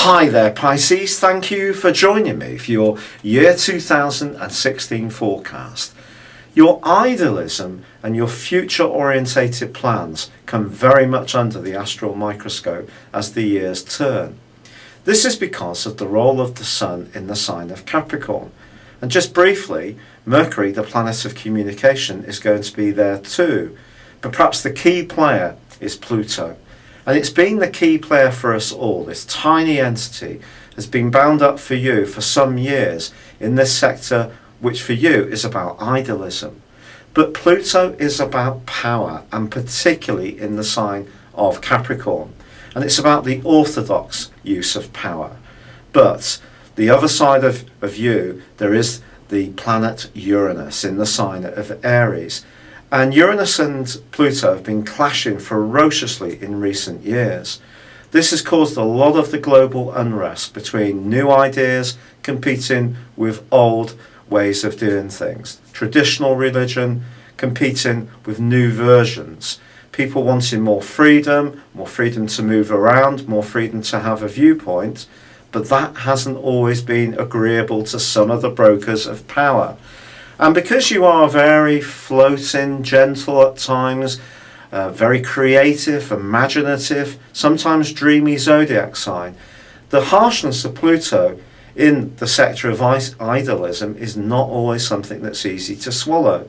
Hi there Pisces, thank you for joining me for your year 2016 forecast. Your idealism and your future orientated plans come very much under the astral microscope as the years turn. This is because of the role of the Sun in the sign of Capricorn. And just briefly, Mercury, the planet of communication, is going to be there too. But perhaps the key player is Pluto. And it's been the key player for us all. This tiny entity has been bound up for you for some years in this sector, which for you is about idealism. But Pluto is about power, and particularly in the sign of Capricorn. And it's about the orthodox use of power. But the other side of you, there is the planet Uranus in the sign of Aries. And Uranus and Pluto have been clashing ferociously in recent years. This has caused a lot of the global unrest between new ideas competing with old ways of doing things. Traditional religion competing with new versions. People wanting more freedom to move around, more freedom to have a viewpoint. But that hasn't always been agreeable to some of the brokers of power. And because you are very floating, gentle at times, very creative, imaginative, sometimes dreamy zodiac sign, the harshness of Pluto in the sector of idealism is not always something that's easy to swallow.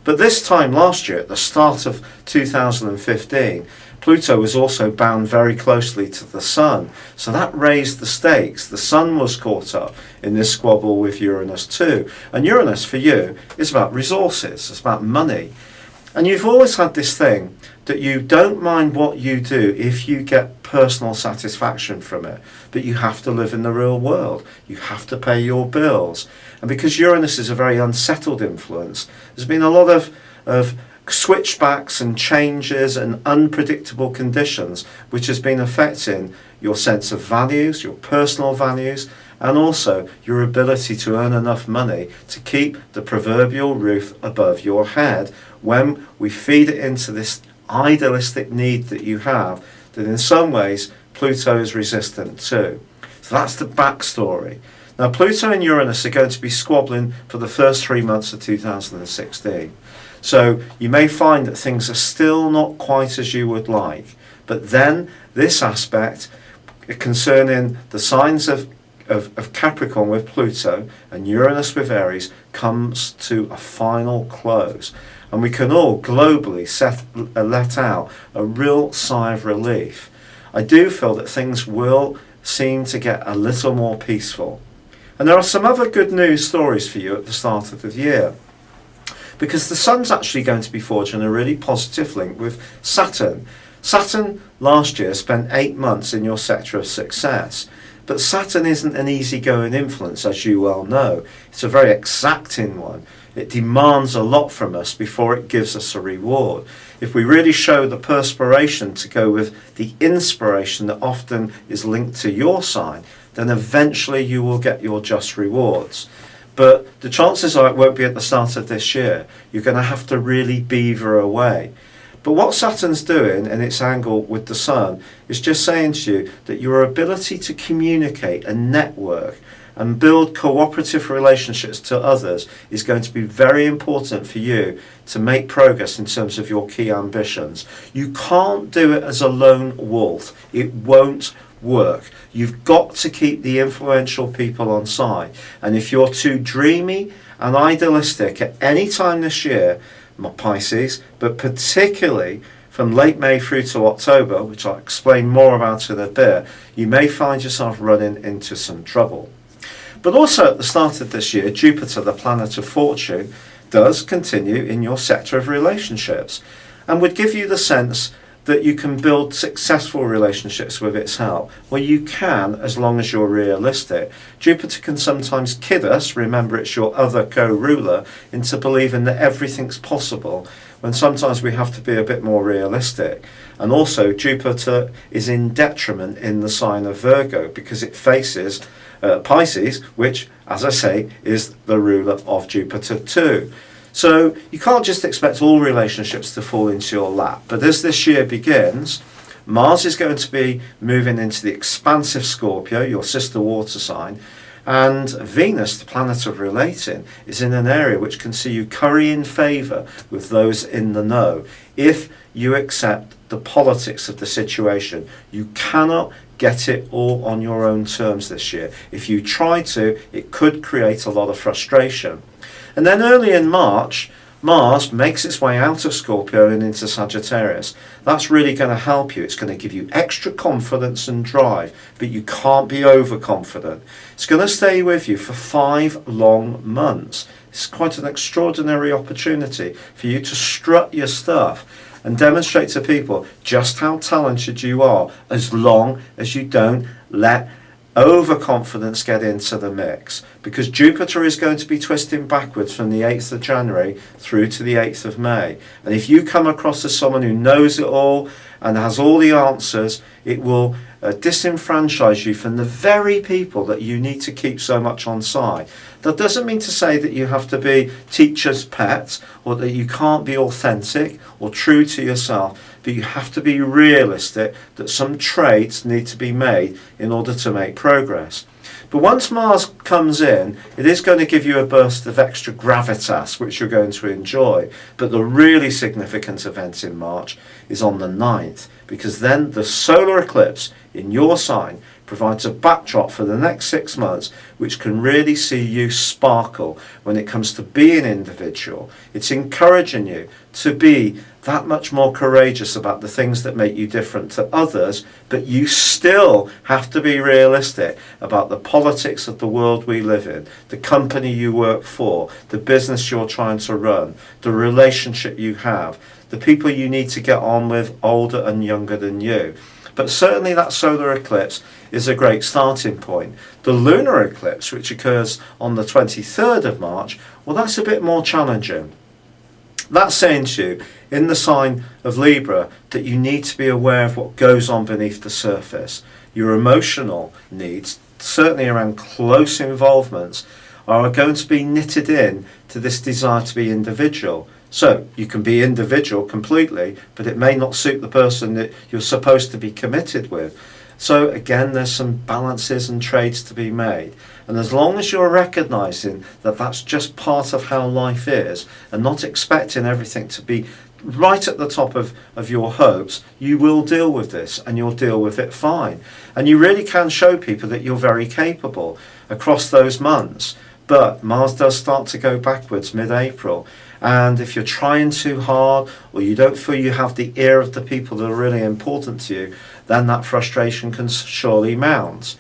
But this time last year, at the start of 2015, Pluto was also bound very closely to the Sun. So that raised the stakes. The Sun was caught up in this squabble with Uranus too. And Uranus for you is about resources, it's about money. And you've always had this thing that you don't mind what you do if you get personal satisfaction from it. But you have to live in the real world. You have to pay your bills. And because Uranus is a very unsettled influence, there's been a lot of switchbacks and changes and unpredictable conditions which has been affecting your sense of values, your personal values, and also your ability to earn enough money to keep the proverbial roof above your head when we feed it into this idealistic need that you have that in some ways Pluto is resistant to. So that's the backstory. Now Pluto and Uranus are going to be squabbling for the first 3 months of 2016. So you may find that things are still not quite as you would like. But then this aspect concerning the signs of Capricorn with Pluto and Uranus with Aries comes to a final close. And we can all globally let out a real sigh of relief. I do feel that things will seem to get a little more peaceful. And there are some other good news stories for you at the start of the year. Because the Sun's actually going to be forging a really positive link with Saturn. Saturn last year spent 8 months in your sector of success. But Saturn isn't an easygoing influence, as you well know. It's a very exacting one. It demands a lot from us before it gives us a reward. If we really show the perspiration to go with the inspiration that often is linked to your sign, then eventually you will get your just rewards. But the chances are it won't be at the start of this year. You're going to have to really beaver away. But what Saturn's doing in its angle with the Sun is just saying to you that your ability to communicate and network and build cooperative relationships to others is going to be very important for you to make progress in terms of your key ambitions. You can't do it as a lone wolf. It won't work. You've got to keep the influential people on side. And if you're too dreamy and idealistic at any time this year, my Pisces, but particularly from late May through to October, which I'll explain more about in a bit, you may find yourself running into some trouble. But also at the start of this year, Jupiter, the planet of fortune, does continue in your sector of relationships and would give you the sense that you can build successful relationships with its help. Well, you can, as long as you're realistic. Jupiter can sometimes kid us, remember it's your other co-ruler, into believing that everything's possible, when sometimes we have to be a bit more realistic. And also, Jupiter is in detriment in the sign of Virgo, because it faces Pisces, which, as I say, is the ruler of Jupiter too. So you can't just expect all relationships to fall into your lap. But as this year begins, Mars is going to be moving into the expansive Scorpio, your sister water sign, and Venus, the planet of relating, is in an area which can see you currying favour with those in the know. If you accept the politics of the situation, you cannot get it all on your own terms this year. If you try to, it could create a lot of frustration. And then early in March, Mars makes its way out of Scorpio and into Sagittarius. That's really going to help you. It's going to give you extra confidence and drive, but you can't be overconfident. It's going to stay with you for 5 long months. It's quite an extraordinary opportunity for you to strut your stuff and demonstrate to people just how talented you are, as long as you don't let overconfidence get into the mix, because Jupiter is going to be twisting backwards from the 8th of January through to the 8th of May. And if you come across as someone who knows it all and has all the answers, it will disenfranchise you from the very people that you need to keep so much on side. That doesn't mean to say that you have to be teacher's pet or that you can't be authentic or true to yourself, but you have to be realistic that some trades need to be made in order to make progress. But once Mars comes in, it is going to give you a burst of extra gravitas, which you're going to enjoy. But the really significant event in March is on the 9th, because then the solar eclipse in your sign provides a backdrop for the next 6 months, which can really see you sparkle when it comes to being individual. It's encouraging you to be that much more courageous about the things that make you different to others, but you still have to be realistic about the politics of the world we live in, the company you work for, the business you're trying to run, the relationship you have, the people you need to get on with, older and younger than you. But certainly that solar eclipse is a great starting point. The lunar eclipse, which occurs on the 23rd of March, well, that's a bit more challenging. That's saying to you, in the sign of Libra, that you need to be aware of what goes on beneath the surface. Your emotional needs, certainly around close involvements, are going to be knitted in to this desire to be individual. So you can be individual completely, but it may not suit the person that you're supposed to be committed with. So again, there's some balances and trades to be made. And as long as you're recognizing that that's just part of how life is and not expecting everything to be right at the top of your hopes, you will deal with this and you'll deal with it fine. And you really can show people that you're very capable across those months. But Mars does start to go backwards mid-April. And if you're trying too hard or you don't feel you have the ear of the people that are really important to you, then that frustration can surely mount.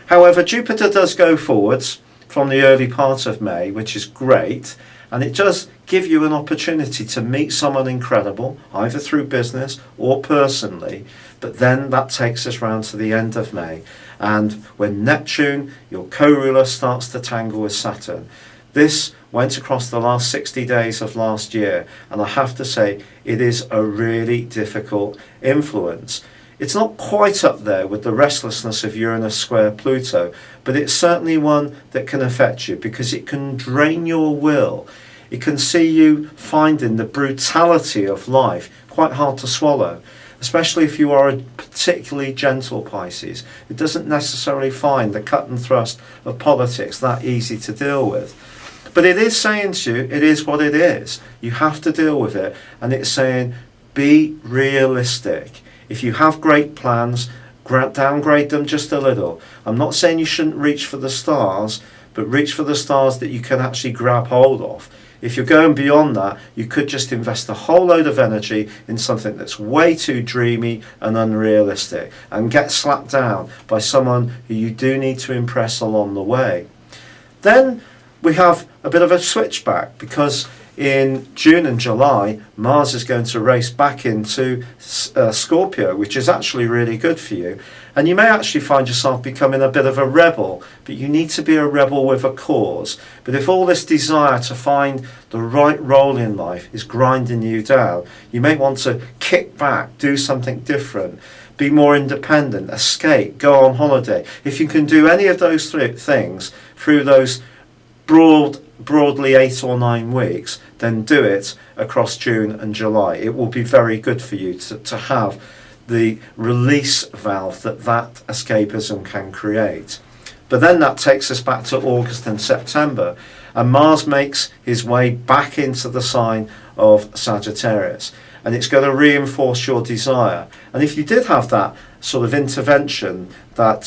However, Jupiter does go forwards from the early part of May, which is great, and it does give you an opportunity to meet someone incredible, either through business or personally, but then that takes us round to the end of May, and when Neptune, your co-ruler, starts to tangle with Saturn. This went across the last 60 days of last year, and I have to say it is a really difficult influence. It's not quite up there with the restlessness of Uranus square Pluto, but it's certainly one that can affect you because it can drain your will. It can see you finding the brutality of life quite hard to swallow, especially if you are a particularly gentle Pisces. It doesn't necessarily find the cut and thrust of politics that easy to deal with. But it is saying to you, it is what it is. You have to deal with it, and it's saying, be realistic. If you have great plans, downgrade them just a little. I'm not saying you shouldn't reach for the stars, but reach for the stars that you can actually grab hold of. If you're going beyond that, you could just invest a whole load of energy in something that's way too dreamy and unrealistic and get slapped down by someone who you do need to impress along the way. Then we have a bit of a switchback because in June and July, Mars is going to race back into Scorpio, which is actually really good for you. And you may actually find yourself becoming a bit of a rebel, but you need to be a rebel with a cause. But if all this desire to find the right role in life is grinding you down, you may want to kick back, do something different, be more independent, escape, go on holiday. If you can do any of those three things through those broadly 8 or 9 weeks, then do it across June and July. It will be very good for you to have the release valve that escapism can create. But then that takes us back to August and September, and Mars makes his way back into the sign of Sagittarius, and it's going to reinforce your desire. And if you did have that sort of intervention, that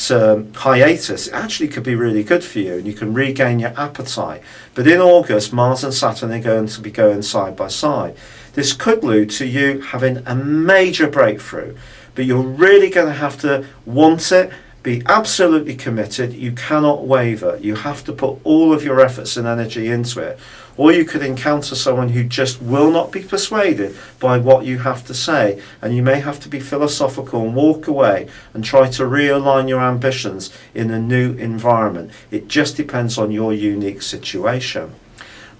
hiatus, it actually could be really good for you, and you can regain your appetite. But in August, Mars and Saturn are going to be going side by side. This could lead to you having a major breakthrough, but you're really going to have to want it, be absolutely committed. You cannot waver. You have to put all of your efforts and energy into it. Or you could encounter someone who just will not be persuaded by what you have to say, and you may have to be philosophical and walk away and try to realign your ambitions in a new environment. It just depends on your unique situation.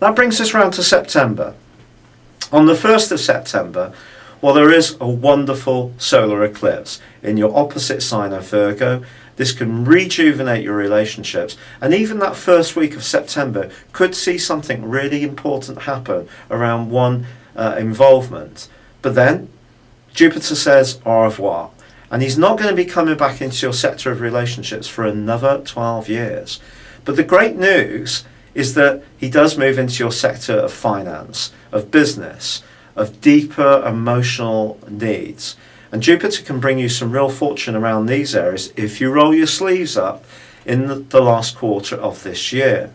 That brings us round to September. On the 1st of September, well, there is a wonderful solar eclipse in your opposite sign of Virgo. This can rejuvenate your relationships, and even that first week of September could see something really important happen around one involvement. But then Jupiter says au revoir, and he's not going to be coming back into your sector of relationships for another 12 years. But the great news is that he does move into your sector of finance, of business, of deeper emotional needs. And Jupiter can bring you some real fortune around these areas if you roll your sleeves up in the last quarter of this year.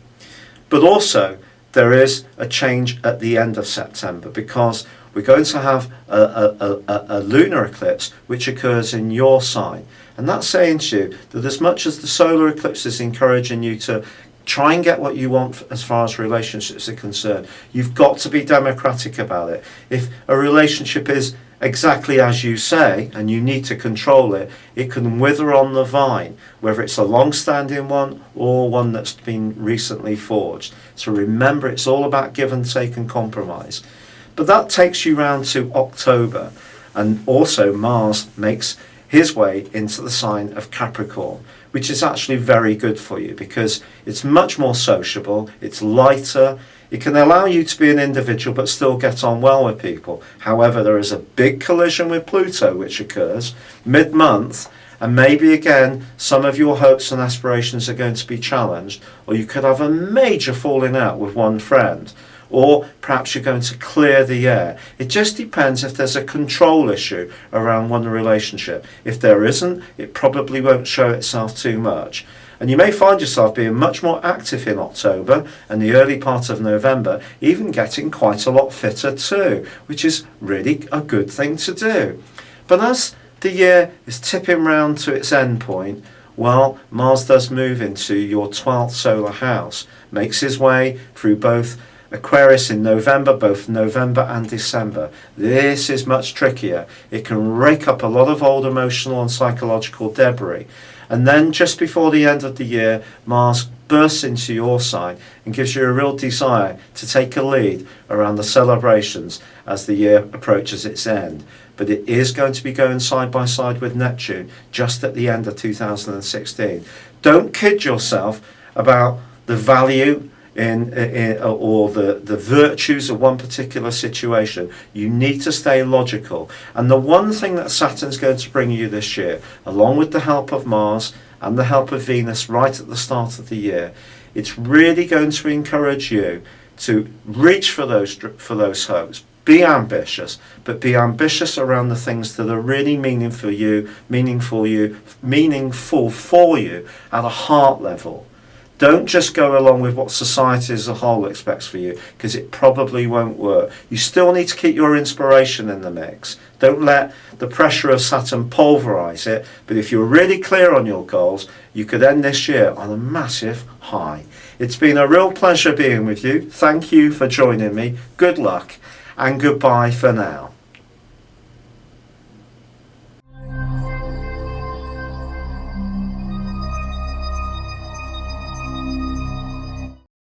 But also, there is a change at the end of September, because we're going to have a lunar eclipse which occurs in your sign. And that's saying to you that as much as the solar eclipse is encouraging you to try and get what you want as far as relationships are concerned, you've got to be democratic about it. If a relationship is exactly as you say and you need to control it, it can wither on the vine, whether it's a long-standing one or one that's been recently forged. So remember, it's all about give and take and compromise. But that takes you round to October, and also Mars makes his way into the sign of Capricorn, which is actually very good for you because it's much more sociable, it's lighter, it can allow you to be an individual but still get on well with people. However, there is a big collision with Pluto which occurs mid-month, and maybe again some of your hopes and aspirations are going to be challenged, or you could have a major falling out with one friend, or perhaps you're going to clear the air. It just depends if there's a control issue around one relationship. If there isn't, it probably won't show itself too much. And you may find yourself being much more active in October and the early part of November, even getting quite a lot fitter too, which is really a good thing to do. But as the year is tipping round to its end point, well, Mars does move into your 12th solar house, makes his way through both Aquarius in November, both November and December. This is much trickier. It can rake up a lot of old emotional and psychological debris. And then just before the end of the year, Mars bursts into your sign and gives you a real desire to take a lead around the celebrations as the year approaches its end. But it is going to be going side by side with Neptune just at the end of 2016. Don't kid yourself about the value or the virtues of one particular situation. You need to stay logical. And the one thing that Saturn's going to bring you this year, along with the help of Mars and the help of Venus right at the start of the year, it's really going to encourage you to reach for those hopes. Be ambitious, but be ambitious around the things that are really meaningful for you at a heart level. Don't just go along with what society as a whole expects for you, because it probably won't work. You still need to keep your inspiration in the mix. Don't let the pressure of Saturn pulverize it, but if you're really clear on your goals, you could end this year on a massive high. It's been a real pleasure being with you. Thank you for joining me. Good luck, and goodbye for now.